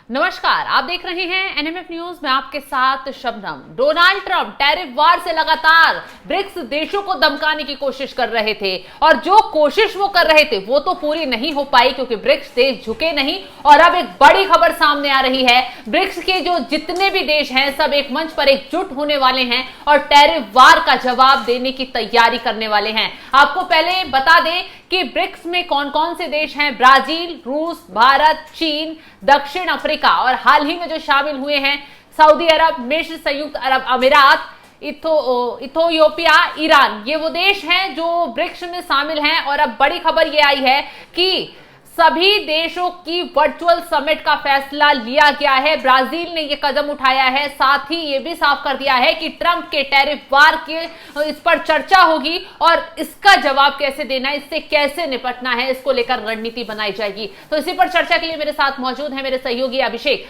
नमस्कार, आप देख रहे हैं एनएमएफ न्यूज में आपके साथ शबनम। डोनाल्ड ट्रंप टैरिफ वार से लगातार ब्रिक्स देशों को धमकाने की कोशिश कर रहे थे और जो कोशिश वो कर रहे थे वो तो पूरी नहीं हो पाई क्योंकि ब्रिक्स देश झुके नहीं। और अब एक बड़ी खबर सामने आ रही है, ब्रिक्स के जो जितने भी देश हैं सब एक मंच पर एकजुट होने वाले हैं और टैरिफ वार का जवाब देने की तैयारी करने वाले हैं। आपको पहले बता दें कि ब्रिक्स में कौन कौन से देश हैं। ब्राजील, रूस, भारत, चीन, दक्षिण अफ्रीका और हाल ही में जो शामिल हुए हैं सऊदी अरब, मिस्र, संयुक्त अरब अमीरात, इथोपिया, ईरान। ये वो देश हैं जो ब्रिक्स में शामिल हैं। और अब बड़ी खबर ये आई है कि सभी देशों की वर्चुअल समिट का फैसला लिया गया है। ब्राजील ने ये कदम उठाया है, साथ ही ये भी साफ कर दिया है कि ट्रंप के टैरिफ वार के इस पर चर्चा होगी और इसका जवाब कैसे देना है, इससे कैसे निपटना है, इसको लेकर रणनीति बनाई जाएगी। तो इसी पर चर्चा के लिए मेरे साथ मौजूद है मेरे सहयोगी अभिषेक।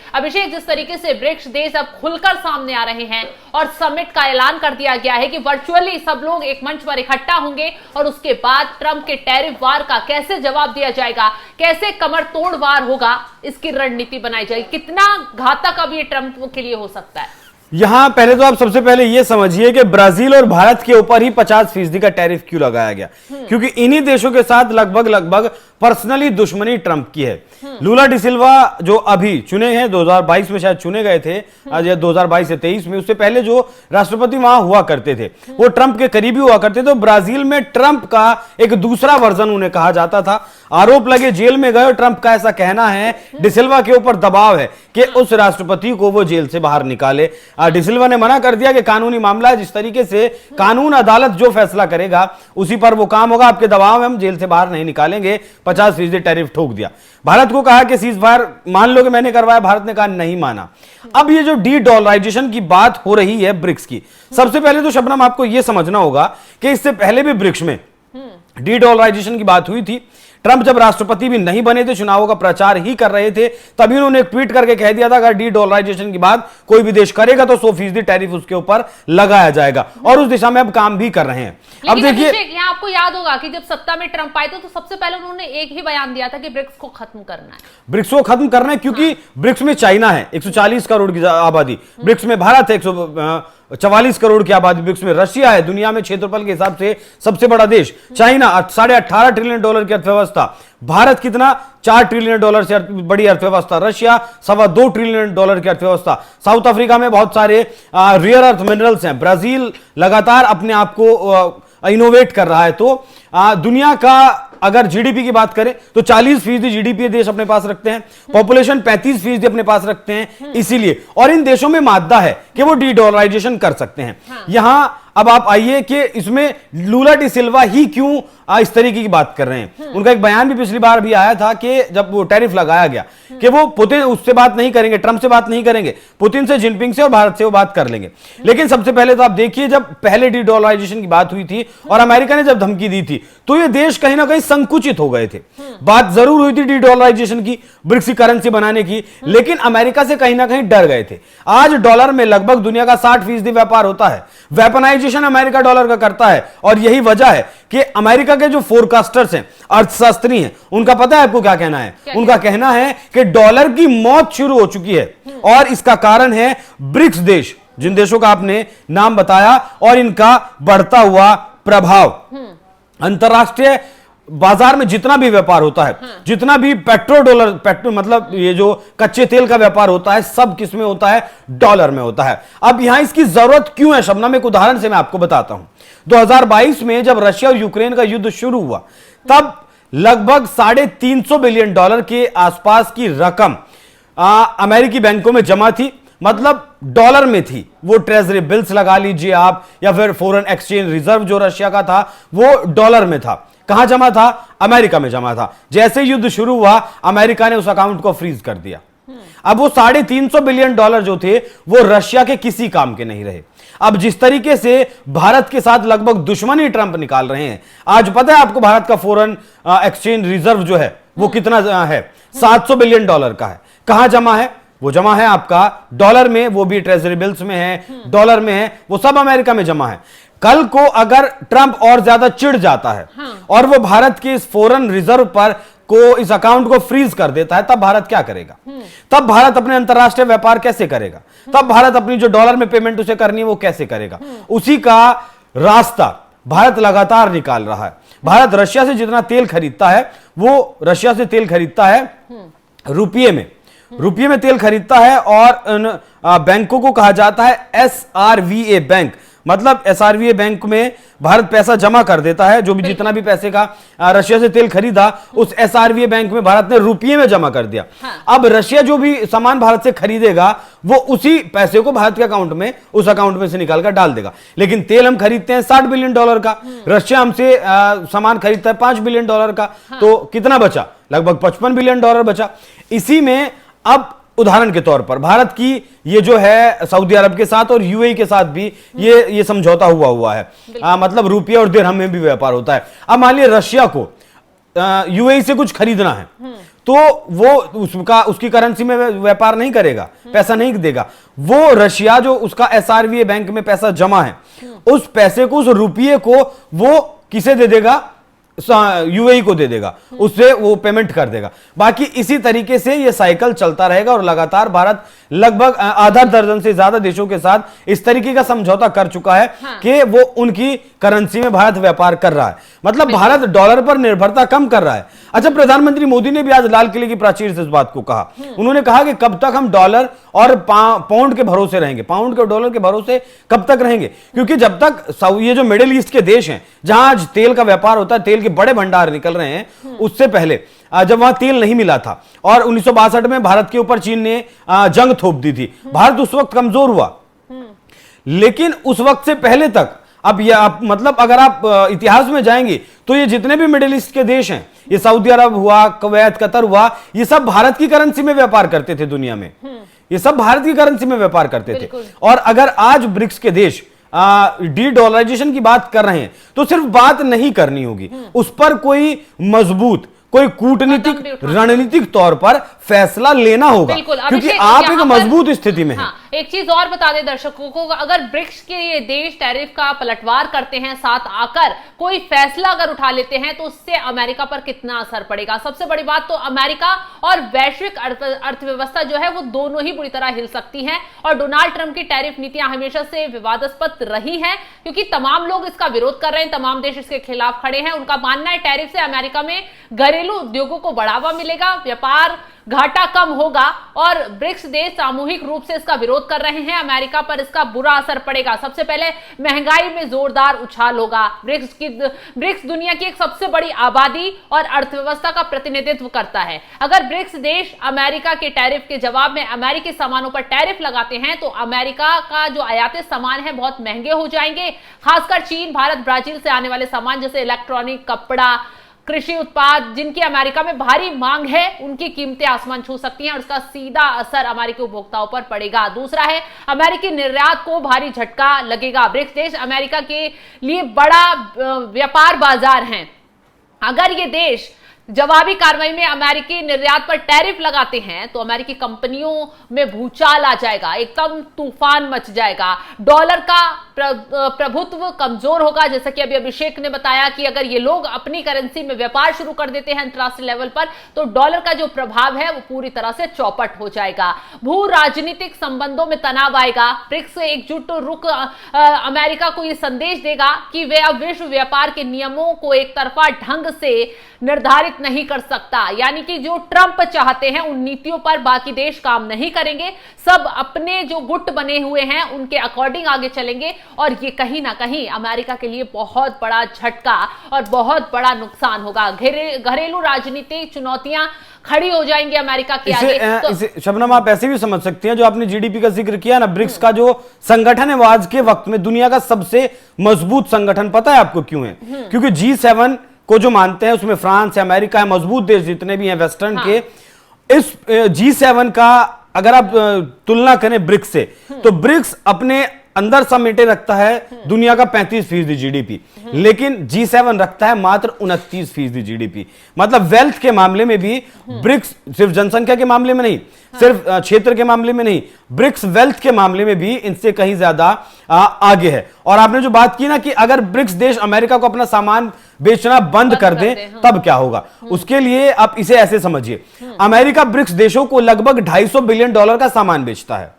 जिस तरीके से ब्रिक्स देश अब खुलकर सामने आ रहे हैं और समिट का ऐलान कर दिया गया है कि वर्चुअली सब लोग एक मंच पर इकट्ठा होंगे और उसके बाद ट्रंप के टैरिफ वार का कैसे जवाब दिया जाएगा, कैसे कमर तोड़ वार होगा, इसकी रणनीति बनाई जाएगी। कितना घातक अब ये ट्रंप के लिए हो सकता है? यहां पहले तो आप सबसे पहले यह समझिए कि ब्राजील और भारत के ऊपर ही 50% का टैरिफ क्यों लगाया गया, क्योंकि इन्हीं देशों के साथ लगभग पर्सनली दुश्मनी ट्रंप की है। लूला डी सिल्वा जो अभी चुने हैं, 2022 में शायद चुने गए थे, आज 2022 से 23 में, उससे पहले जो राष्ट्रपति वहां हुआ करते थे वो ट्रंप के करीबी हुआ करते थे। तो ब्राजील में ट्रंप का एक दूसरा वर्जन उन्हें कहा जाता था। आरोप लगे, जेल में गए और ट्रंप का ऐसा कहना है डी सिल्वा के ऊपर दबाव है कि उस राष्ट्रपति को वो जेल से बाहर निकाले। डी सिल्वा ने मना कर दिया कि कानूनी मामला है, जिस तरीके से कानून अदालत जो फैसला करेगा उसी पर वो काम होगा, आपके दबाव में हम जेल से बाहर नहीं निकालेंगे। 50% टैरिफ ठोक दिया। भारत को कहा कि सीज फायर मान लो कि मैंने करवाया, भारत ने कहा नहीं माना। अब ये जो डी डॉलराइजेशन की बात हो रही है ब्रिक्स की, सबसे पहले तो शबनम आपको यह समझना होगा कि इससे पहले भी ब्रिक्स में डी डॉलराइजेशन की बात हुई थी। ट्रंप जब राष्ट्रपति भी नहीं बने थे, चुनावों का प्रचार ही कर रहे थे, तभी उन्होंने एक ट्वीट करके कह दिया था अगर डी डॉलराइजेशन की बात कोई भी देश करेगा तो 100% टैरिफ उसके ऊपर लगाया जाएगा और उस दिशा में अब काम भी कर रहे हैं। अब देखिए, यहाँ आपको याद होगा कि जब सत्ता में ट्रंप आए थे तो सबसे पहले उन्होंने एक ही बयान दिया था कि ब्रिक्स को खत्म करना है। ब्रिक्स को खत्म करना है क्योंकि ब्रिक्स में चाइना है 140 करोड़ की आबादी, ब्रिक्स में भारत है 144 करोड़ की आबादी, ब्रिक्स में रशिया है, दुनिया में क्षेत्रफल के हिसाब से सबसे बड़ा देश, चाइना $18.5 ट्रिलियन की अर्थव्यवस्था, भारत कितना $4 ट्रिलियन से बड़ी अर्थव्यवस्था, रशिया $2.25 ट्रिलियन की अर्थव्यवस्था, साउथ अफ्रीका में बहुत सारे रेयर अर्थ मिनरल्स हैं, ब्राजील लगातार अपने आप को इनोवेट कर रहा है। तो दुनिया का अगर जीडीपी की बात करें तो 40% जीडीपी देश अपने पास रखते हैं, पॉपुलेशन 35% अपने पास रखते हैं, इसीलिए और इन देशों में मादा है कि वो डी डॉलराइजेशन कर सकते हैं। यहां अब आप आइए कि इसमें लूला डी सिल्वा ही क्यों इस तरीके की बात कर रहे हैं। उनका एक बयान भी पिछली बार भी आया था कि जब वो टैरिफ लगाया गया कि वो पुतिन उससे बात नहीं करेंगे, ट्रंप से बात नहीं करेंगे, पुतिन से, जिनपिंग से और भारत से वो बात कर लेंगे। लेकिन सबसे पहले तो आप देखिए, जब पहले डी डॉलराइजेशन की बात हुई थी और अमेरिका ने जब धमकी दी थी तो ये देश कहीं ना कहीं संकुचित हो गए थे। बात जरूर हुई थी डी डॉलराइजेशन की, ब्रिक्स की करेंसी बनाने की, लेकिन अमेरिका से कहीं ना कहीं डर गए थे। आज डॉलर में लगभग दुनिया का 60% व्यापार होता है, वेपनाइजेशन अमेरिका डॉलर का करता है और यही वजह है कि अमेरिका के जो फोरकास्टर्स हैं, अर्थशास्त्री हैं, उनका पता है आपको क्या कहना है? उनका कहना है कि डॉलर की मौत शुरू हो चुकी है और इसका कारण है ब्रिक्स देश, जिन देशों का आपने नाम बताया, और इनका बढ़ता हुआ प्रभाव। अंतरराष्ट्रीय बाजार में जितना भी व्यापार होता है, जितना भी पेट्रो मतलब ये जो कच्चे तेल का व्यापार होता है, सब किस में होता है? डॉलर में होता है। अब यहां इसकी जरूरत क्यों है शबनम, एक उदाहरण से मैं आपको बताता हूं। 2022 में जब रशिया और यूक्रेन का युद्ध शुरू हुआ तब लगभग $350 बिलियन के आसपास की रकम अमेरिकी बैंकों में जमा थी, मतलब डॉलर में थी। वो ट्रेजरी बिल्स लगा लीजिए आप, या फिर फॉरेन एक्सचेंज रिजर्व जो रशिया का था वो डॉलर में था। कहां जमा था? अमेरिका में जमा था। जैसे युद्ध शुरू हुआ अमेरिका ने उस अकाउंट को फ्रीज कर दिया। अब वो $350 बिलियन जो थे वो रशिया के किसी काम के नहीं रहे। अब जिस तरीके से भारत के साथ लगभग दुश्मनी ट्रंप निकाल रहे हैं, आज पता है आपको भारत का फॉरेन एक्सचेंज रिजर्व जो है वो कितना है? $700 बिलियन का है। कहां जमा है? वो जमा है आपका डॉलर में, वो भी ट्रेजरी बिल्स में है, डॉलर में है, वो सब अमेरिका में जमा है। कल को अगर ट्रंप और ज्यादा चिढ़ जाता है और वो भारत के इस फॉरेन रिजर्व पर को, इस अकाउंट को फ्रीज कर देता है, तब भारत क्या करेगा? तब भारत अपने अंतरराष्ट्रीय व्यापार कैसे करेगा? तब भारत अपनी जो डॉलर में पेमेंट उसे करनी है वो कैसे करेगा? उसी का रास्ता भारत लगातार निकाल रहा है। भारत रशिया से जितना तेल खरीदता है, वो रशिया से तेल खरीदता है रुपये में तेल खरीदता है, और बैंकों को कहा जाता है SRVA बैंक। मतलब SRVA बैंक में भारत पैसा जमा कर देता है, जो भी जितना भी पैसे का रशिया से तेल खरीदा, उस SRVA बैंक में भारत ने रुपये में जमा कर दिया। अब रशिया जो भी सामान भारत से खरीदेगा, वो उसी पैसे को भारत के अकाउंट में, उस अकाउंट में से निकालकर डाल देगा। लेकिन तेल हम खरीदते हैं $60 बिलियन का, रशिया हमसे सामान खरीदता है $5 बिलियन का, तो कितना बचा? लगभग $55 बिलियन बचा। इसी में अब उदाहरण के तौर पर भारत की ये जो है सऊदी अरब के साथ और UAE के साथ भी ये समझौता हुआ है। मतलब रुपये और दिरहम में भी व्यापार होता है। अब मान लिया रशिया को UAE से कुछ खरीदना है, तो वो उसकी करेंसी में व्यापार नहीं करेगा, पैसा नहीं देगा। वो रशिया जो उसका SRVA बैंक में पैसा जमा है, उस पैसे को, उस रुपये को वो किसे दे देगा? UAE को दे देगा, उससे वो पेमेंट कर देगा। बाकी इसी तरीके से ये साइकिल चलता रहेगा, और लगातार भारत लगभग आधा दर्जन से ज्यादा देशों के साथ इस तरीके का समझौता कर चुका है कि वो उनकी करेंसी में भारत व्यापार कर रहा है। मतलब भारत डॉलर पर निर्भरता कम कर रहा है। अच्छा, प्रधानमंत्री मोदी ने भी आज लाल किले की प्राचीर से इस बात को कहा। उन्होंने कहा कि कब तक हम डॉलर और पाउंड के भरोसे रहेंगे, पाउंड के डॉलर के भरोसे कब तक रहेंगे? क्योंकि जब तक ये जो मिडिल ईस्ट के देश हैं, जहां आज तेल का व्यापार होता है, तेल के बड़े भंडार निकल रहे हैं, उससे पहले जब वहां तेल नहीं मिला था और 1962 में भारत के ऊपर चीन ने जंग थोप दी थी, भारत उस वक्त कमजोर हुआ। लेकिन उस वक्त से पहले तक, अब मतलब अगर आप इतिहास में जाएंगे तो ये जितने भी मिडिल ईस्ट के देश हैं, ये सऊदी अरब हुआ, कुवैत, कतर हुआ, ये सब भारत की करेंसी में व्यापार करते थे। दुनिया में ये सब भारत की करेंसी में व्यापार करते थे। और अगर आज ब्रिक्स के देश डी डॉलराइजेशन की बात कर रहे हैं, तो सिर्फ बात नहीं करनी होगी, उस पर कोई मजबूत, कोई कूटनीतिक रणनीतिक तौर पर फैसला लेना होगा, क्योंकि आप एक मजबूत स्थिति में हैं। एक चीज और बता दें दर्शकों को, अगर ब्रिक्स के ये देश टैरिफ का पलटवार करते हैं, साथ आकर कोई फैसला अगर उठा लेते हैं, तो उससे अमेरिका पर कितना असर पड़ेगा? सबसे बड़ी बात तो अमेरिका और वैश्विक अर्थव्यवस्था जो है वो दोनों ही बुरी तरह हिल सकती है। और डोनाल्ड ट्रंप की टैरिफ नीतियां हमेशा से विवादास्पद रही हैं, क्योंकि तमाम लोग इसका विरोध कर रहे हैं, तमाम देश इसके खिलाफ खड़े हैं। उनका मानना है टैरिफ से अमेरिका में घरेलू उद्योगों को बढ़ावा मिलेगा, व्यापार घाटा कम होगा, और ब्रिक्स देश सामूहिक रूप से इसका विरोध कर रहे हैं। अमेरिका पर इसका बुरा असर पड़ेगा। सबसे पहले महंगाई में जोरदार उछाल होगा। ब्रिक्स दुनिया की एक सबसे बड़ी आबादी और अर्थव्यवस्था का प्रतिनिधित्व करता है। अगर ब्रिक्स देश अमेरिका के टैरिफ के जवाब में अमेरिकी सामानों पर टैरिफ लगाते हैं, तो अमेरिका का जो आयातित सामान है बहुत महंगे हो जाएंगे। खासकर चीन, भारत, ब्राजील से आने वाले सामान जैसे इलेक्ट्रॉनिक, कपड़ा, कृषि उत्पाद, जिनकी अमेरिका में भारी मांग है, उनकी कीमतें आसमान छू सकती हैं, और उसका सीधा असर अमेरिकी उपभोक्ताओं पर पड़ेगा। दूसरा है, अमेरिकी निर्यात को भारी झटका लगेगा। ब्रिक्स देश अमेरिका के लिए बड़ा व्यापार बाजार हैं। अगर ये देश जवाबी कार्रवाई में अमेरिकी निर्यात पर टैरिफ लगाते हैं, तो अमेरिकी कंपनियों में भूचाल आ जाएगा, एकदम तूफान मच जाएगा। डॉलर का प्रभुत्व कमजोर होगा, जैसा कि अभी अभिषेक ने बताया कि अगर ये लोग अपनी करेंसी में व्यापार शुरू कर देते हैं अंतरराष्ट्रीय लेवल पर, तो डॉलर का जो प्रभाव है वो पूरी तरह से चौपट हो जाएगा। भू राजनीतिक संबंधों में तनाव आएगा। ब्रिक्स एकजुट रुख अमेरिका को यह संदेश देगा कि वे अब विश्व व्यापार के नियमों को एक तरफा ढंग से निर्धारित नहीं कर सकता। यानी कि जो ट्रंप चाहते हैं उन नीतियों पर बाकी देश काम नहीं करेंगे, सब अपने जो गुट बने हुए हैं उनके अकॉर्डिंग आगे चलेंगे, और ये कहीं ना कहीं अमेरिका के लिए बहुत बड़ा झटका और बहुत बड़ा नुकसान होगा। घरेलू राजनीतिक चुनौतियां खड़ी हो जाएंगी अमेरिका के आगे। शबनम, आप ऐसे भी समझ सकती हैं, जो आपने जीडीपी का जिक्र किया ना, ब्रिक्स का जो संगठन है वो आज के वक्त में दुनिया का सबसे मजबूत संगठन, पता है आपको क्यों है? क्योंकि G7 को जो मानते हैं उसमें फ्रांस है, अमेरिका है, मजबूत देश जितने भी हैं वेस्टर्न के। इस G7 का अगर आप तुलना करें ब्रिक्स से, तो ब्रिक्स अपने अंदर समेटे रखता है दुनिया का 35% जीडीपी, लेकिन G7 रखता है मात्र 29% जीडीपी। मतलब वेल्थ के मामले में भी ब्रिक्स, सिर्फ जनसंख्या के मामले में नहीं, सिर्फ क्षेत्र के मामले में नहीं, ब्रिक्स वेल्थ के मामले में भी इनसे कहीं ज्यादा आगे है। और आपने जो बात की ना कि अगर ब्रिक्स देश अमेरिका को अपना सामान बेचना बंद कर दें तब क्या होगा, उसके लिए आप इसे ऐसे समझिए, अमेरिका ब्रिक्स देशों को लगभग $250 बिलियन का सामान बेचता है।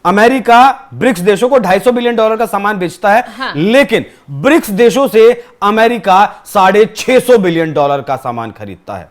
अमेरिका ब्रिक्स देशों को $250 बिलियन का सामान बेचता है, हाँ। लेकिन ब्रिक्स देशों से अमेरिका $650 बिलियन का सामान खरीदता है।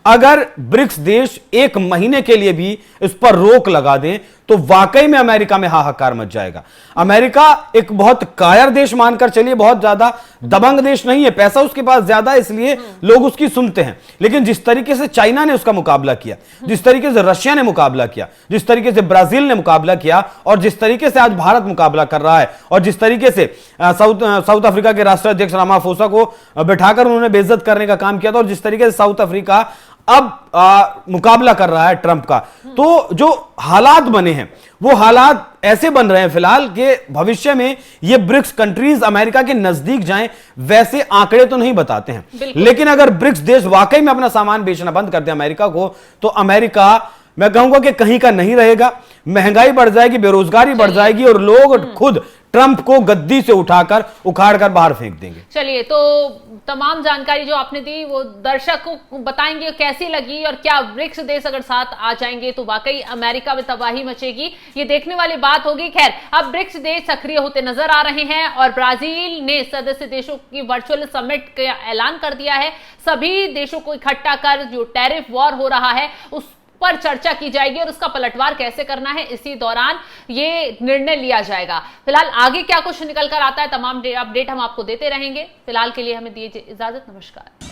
अगर ब्रिक्स देश एक महीने के लिए भी इस पर रोक लगा दें तो वाकई में अमेरिका में हाहाकार मच जाएगा। अमेरिका एक बहुत कायर देश मानकर चलिए, बहुत ज्यादा दबंग देश नहीं है, पैसा उसके पास ज्यादा है इसलिए लोग उसकी सुनते हैं, लेकिन जिस तरीके से चाइना ने उसका मुकाबला किया, जिस तरीके से रशिया ने मुकाबला किया, जिस तरीके से ब्राजील ने मुकाबला किया, और जिस तरीके से आज भारत मुकाबला कर रहा है, और जिस तरीके से साउथ अफ्रीका के राष्ट्राध्यक्ष रामाफोसा को बैठाकर उन्होंने बेइज्जत करने का काम किया था, और जिस तरीके से साउथ अफ्रीका अब मुकाबला कर रहा है ट्रंप का, तो जो हालात बने हैं वो हालात ऐसे बन रहे हैं फिलहाल कि भविष्य में ये ब्रिक्स कंट्रीज अमेरिका के नजदीक जाएं, वैसे आंकड़े तो नहीं बताते हैं, लेकिन अगर ब्रिक्स देश वाकई में अपना सामान बेचना बंद कर दे अमेरिका को, तो अमेरिका मैं कहूंगा कि कहीं का नहीं रहेगा, महंगाई बढ़ जाएगी, बेरोजगारी बढ़ जाएगी, और लोग खुद ट्रंप को गद्दी से उठाकर उखाड़कर बाहर फेंक देंगे। चलिए, तो तमाम जानकारी जो आपने दी वो दर्शकों को बताएंगे कैसी लगी, और क्या ब्रिक्स देश अगर साथ आ जाएंगे तो वाकई अमेरिका में तबाही मचेगी, ये देखने वाली बात होगी। खैर, अब ब्रिक्स देश सक्रिय होते नजर आ रहे हैं, और ब्राजील ने सदस्य देशों की वर्चुअल समिट का ऐलान कर दिया है। सभी देशों को इकट्ठा कर जो टैरिफ वॉर हो रहा है उस पर चर्चा की जाएगी, और उसका पलटवार कैसे करना है इसी दौरान ये निर्णय लिया जाएगा। फिलहाल आगे क्या कुछ निकल कर आता है, तमाम अपडेट हम आपको देते रहेंगे। फिलहाल के लिए हमें दीजिए इजाजत, नमस्कार।